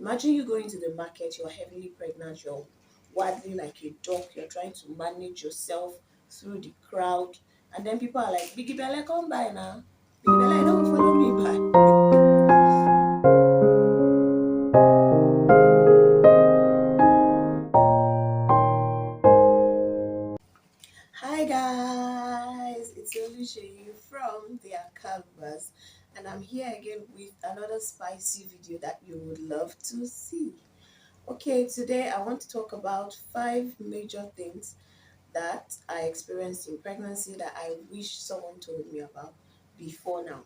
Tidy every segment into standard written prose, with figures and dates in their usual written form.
Imagine you going to the market, you're heavily pregnant, you're waddling like a duck, you're trying to manage yourself through the crowd, and then people are like, Biggie Bella, come by now. Biggie Bella, don't follow me by. Hi guys, it's Oluseyi from their canvas, and I'm here again with another spicy video that you would love to see. Okay, today I want to talk about 5 major things that I experienced in pregnancy that I wish someone told me about before now.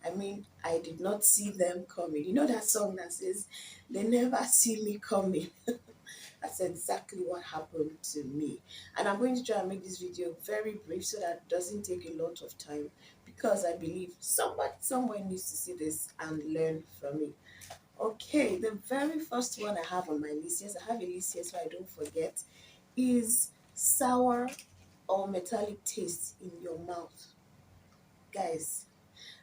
I mean, I did not see them coming. You know that song that says, "They never see me coming." That's exactly what happened to me. And I'm going to try and make this video very brief so that it doesn't take a lot of time, because I believe somebody somewhere needs to see this and learn from it. Okay, the very first one I have on my list, yes, I have a list here so I don't forget, is sour or metallic taste in your mouth. Guys,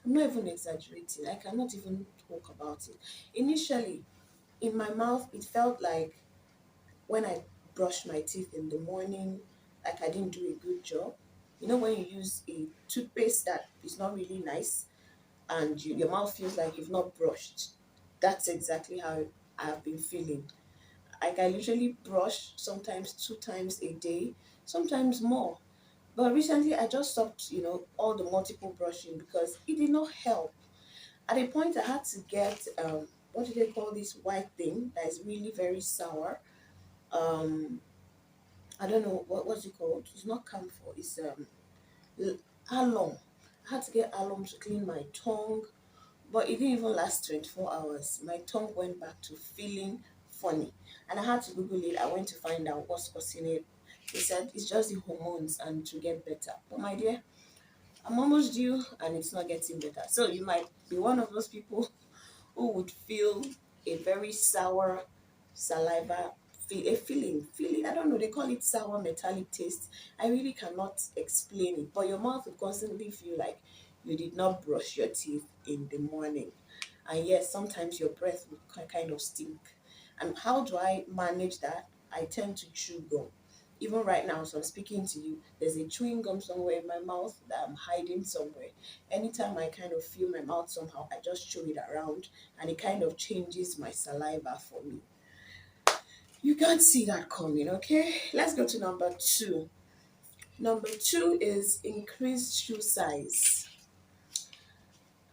I'm not even exaggerating. I cannot even talk about it. Initially, in my mouth, it felt like when I brushed my teeth in the morning, like I didn't do a good job. You know, when you use a toothpaste that is not really nice and your mouth feels like you've not brushed. That's exactly how I've been feeling. Like I literally brush sometimes 2 times a day, sometimes more. But recently I just stopped, all the multiple brushing because it did not help. At a point I had to get what do they call this white thing that is really very sour? Um I don't know what's it called. It's not camphor. It's l- alum. I had to get alum to clean my tongue, but it didn't even last 24 hours. My tongue went back to feeling funny, and I had to Google it. I went to find out what's causing it. They said it's just the hormones and to get better. But my dear, I'm almost due, and it's not getting better. So you might be one of those people who would feel a very sour saliva, a feeling. I don't know, they call it sour metallic taste. I really cannot explain it, but your mouth will constantly feel like you did not brush your teeth in the morning. And yes, sometimes your breath will kind of stink. And how do I manage that? I tend to chew gum. Even right now, so I'm speaking to you, there's a chewing gum somewhere in my mouth that I'm hiding somewhere. Anytime I kind of feel my mouth somehow, I just chew it around, and it kind of changes my saliva for me. You can't see that coming, okay? Let's go to number two. Number two is increased shoe size.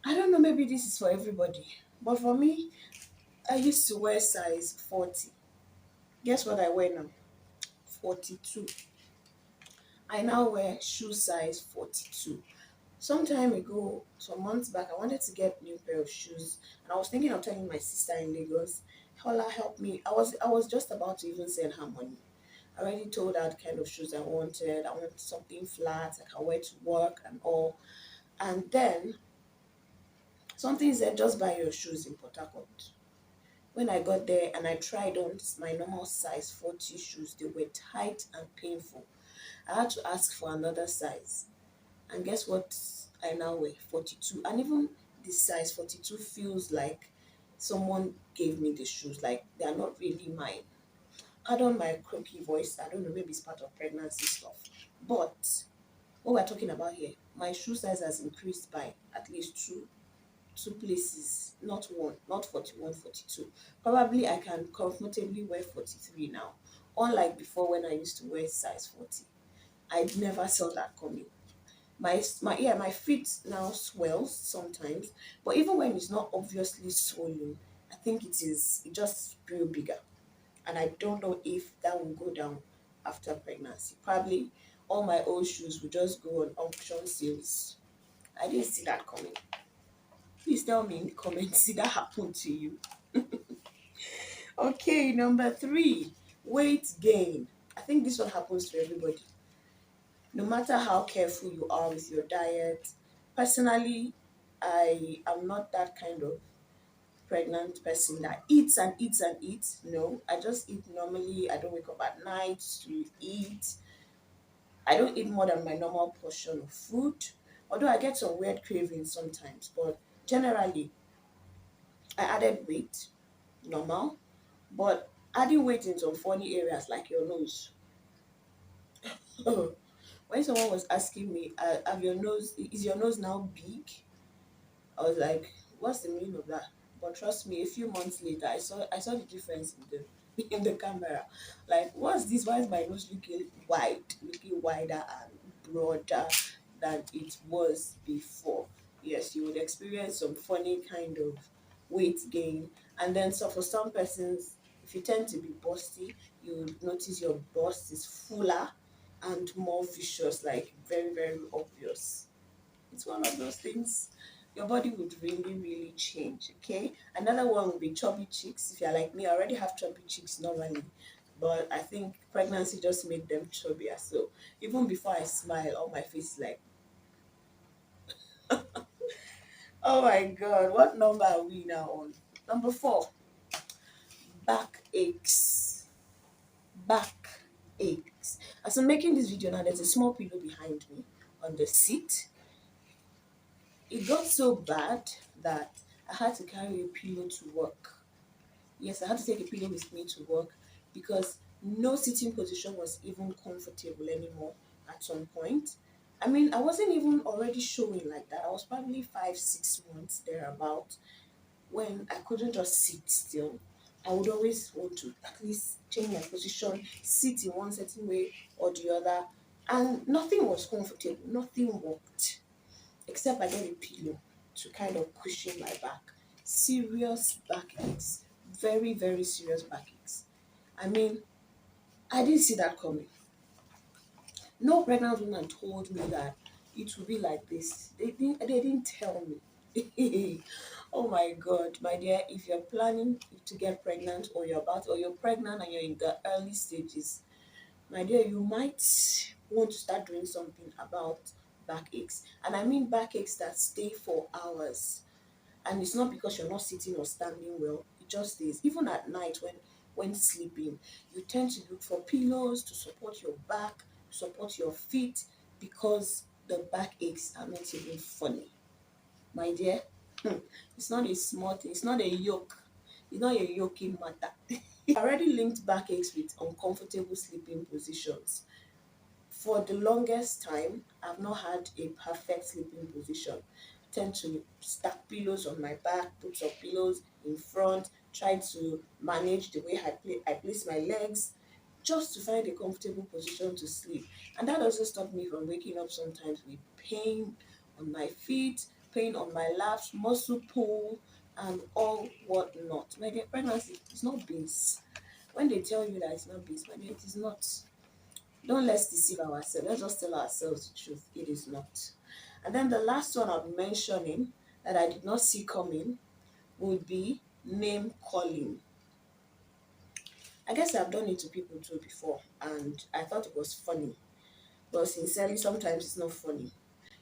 I don't know, maybe this is for everybody, but for me, I used to wear size 40. Guess what I wear now? 42. I now wear shoe size 42. Some time ago, some months back, I wanted to get a new pair of shoes, and I was thinking of telling my sister in Lagos, Hola, help me. I was just about to even send her money. I already told her the kind of shoes I wanted. I wanted something flat I can wear to work and all. And then something said, just buy your shoes in Port Harcourt. When I got there and I tried on my normal size 40 shoes, they were tight and painful. I had to ask for another size. And guess what? I now wear 42. And even this size 42 feels like someone gave me the shoes. Like they are not really mine. Pardon my croaky voice. I don't know, maybe it's part of pregnancy stuff. But what we're talking about here, my shoe size has increased by at least two places, not one, not 41, 42. Probably I can comfortably wear 43 now. Unlike before when I used to wear size 40. I never saw that coming. My feet now swells sometimes, but even when it's not obviously swollen, I think it just grew bigger. And I don't know if that will go down after pregnancy. Probably all my old shoes will just go on auction sales. I didn't see that coming. Please tell me in the comments, did that happen to you? Okay, number three, weight gain. I think this one happens to everybody. No matter how careful you are with your diet, personally, I am not that kind of pregnant person that eats and eats and eats. No, I just eat normally. I don't wake up at night to eat. I don't eat more than my normal portion of food. Although I get some weird cravings sometimes, but generally, I added weight. normal, but adding weight in some funny areas like your nose. When someone was asking me, have your nose, is your nose now big? I was like, what's the meaning of that? But trust me, a few months later, I saw the difference in the in the camera. Like, what's this? Why is my nose looking wider and broader than it was before? Yes, you would experience some funny kind of weight gain, and then so for some persons, if you tend to be busty, you would notice your bust is fuller and more vicious, like very very obvious. It's one of those things. Your body would really, really change. Okay. Another one would be chubby cheeks. If you're like me, I already have chubby cheeks normally, but I think pregnancy just made them chubbier. So even before I smile, all my face is like, oh my god, what number are we now on? Number 4, back aches. Back aches. As I'm making this video now, there's a small pillow behind me on the seat. It got so bad that I had to carry a pillow to work. Yes, I had to take a pillow with me to work because no sitting position was even comfortable anymore at some point. I mean, I wasn't even already showing like that. I was probably 5, 6 months thereabout when I couldn't just sit still. I would always want to at least change my position, sit in one certain way or the other, and nothing was comfortable, nothing worked except I get a pillow to kind of cushion my back. Serious backaches, very, very serious backaches. I mean, I didn't see that coming. No pregnant woman told me that it would be like this. They didn't tell me. Oh my god, my dear, if you're planning to get pregnant or you're pregnant and you're in the early stages, my dear, you might want to start doing something about backaches. And I mean backaches that stay for hours. And it's not because you're not sitting or standing well, it just is. Even at night when sleeping, you tend to look for pillows to support your back, support your feet, because the backaches are not even funny. My dear, it's not a small thing, it's not a yoke. It's not a yoking matter. I already linked backaches with uncomfortable sleeping positions. For the longest time, I've not had a perfect sleeping position. I tend to stack pillows on my back, put some pillows in front, try to manage the way I place my legs just to find a comfortable position to sleep. And that doesn't stop me from waking up sometimes with pain on my feet, pain on my laps, muscle pull, and all whatnot. My dear, pregnancy is not base. When they tell you that it's not base, my dear, it is not. Don't let's deceive ourselves. Let's just tell ourselves the truth. It is not. And then the last one I'll be mentioning that I did not see coming would be name calling. I guess I've done it to people too before, and I thought it was funny. But sincerely, sometimes it's not funny.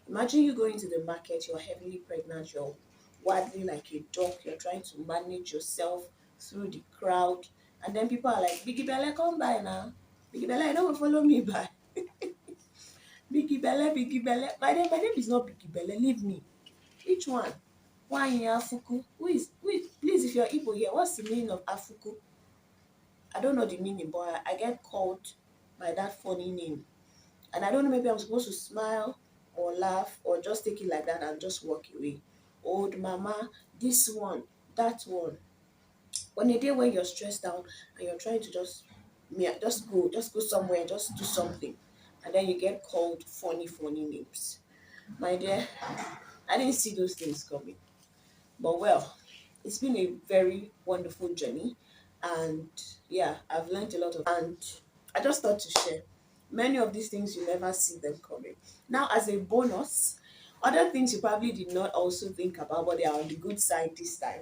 Imagine you going to the market, you're heavily pregnant, you're waddling like a duck, you're trying to manage yourself through the crowd, and then people are like, Biggie Bella, come by now. Biggie Bella, I don't follow me by. Biggie Belle, Biggie Belle. My name is not Biggie Belle. Leave me. Which one? One in Afuku. Who is? Please, if you're Igbo here, what's the meaning of Afuku? I don't know the meaning, but I get called by that funny name, and I don't know. Maybe I'm supposed to smile or laugh or just take it like that and just walk away. Old mama, this one, that one. On a day when you're stressed out and you're trying to just go somewhere, just do something, and then you get called funny names. My dear, I didn't see those things coming. But well, it's been a very wonderful journey. And yeah, I've learned a lot and I just thought to share. Many of these things you never see them coming. Now, as a bonus, other things you probably did not also think about, but they are on the good side this time.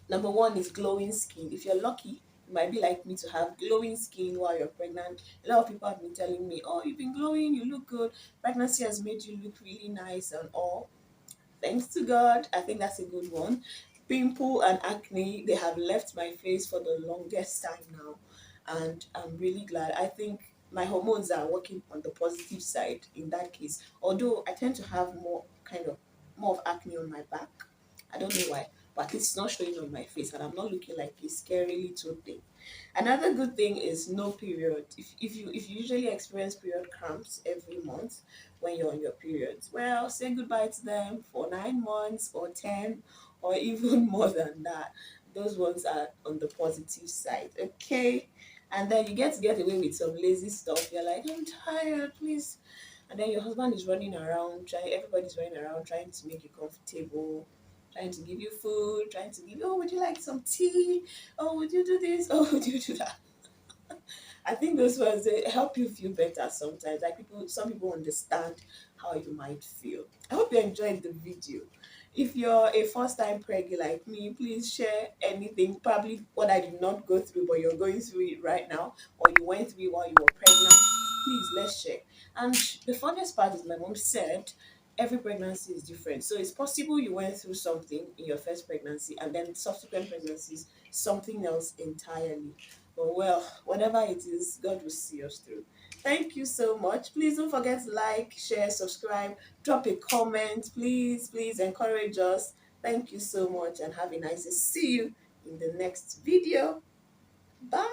Number one is glowing skin. If you're lucky, you might be like me to have glowing skin while you're pregnant. A lot of people have been telling me, oh, you've been glowing, you look good. Pregnancy has made you look really nice and all. Thanks to God, I think that's a good one. Pimple and acne, they have left my face for the longest time now. And I'm really glad. I think my hormones are working on the positive side in that case. Although I tend to have more of acne on my back. I don't know why. but at least it's not showing on my face and I'm not looking like a scary little thing. Another good thing is no period. If you usually experience period cramps every month when you're on your periods, well, say goodbye to them for 9 months or 10 or even more than that. Those ones are on the positive side, okay? And then you get away with some lazy stuff. You're like, I'm tired, please. And then your husband is running around, everybody's running around trying to make you comfortable, trying to give you food, trying to give you, oh, would you like some tea? Oh, would you do this? Oh, would you do that? I think those ones they help you feel better sometimes. Like some people understand how you might feel. I hope you enjoyed the video. If you're a first-time preggy like me, please share anything, probably what I did not go through, but you're going through it right now, or you went through it while you were pregnant. Please, let's share. And the funniest part is my mom said every pregnancy is different. So it's possible you went through something in your first pregnancy and then subsequent pregnancies, something else entirely. But well, whatever it is, God will see us through. Thank you so much. Please don't forget to like, share, subscribe, drop a comment. Please encourage us. Thank you so much and have a nice day. See you in the next video. Bye.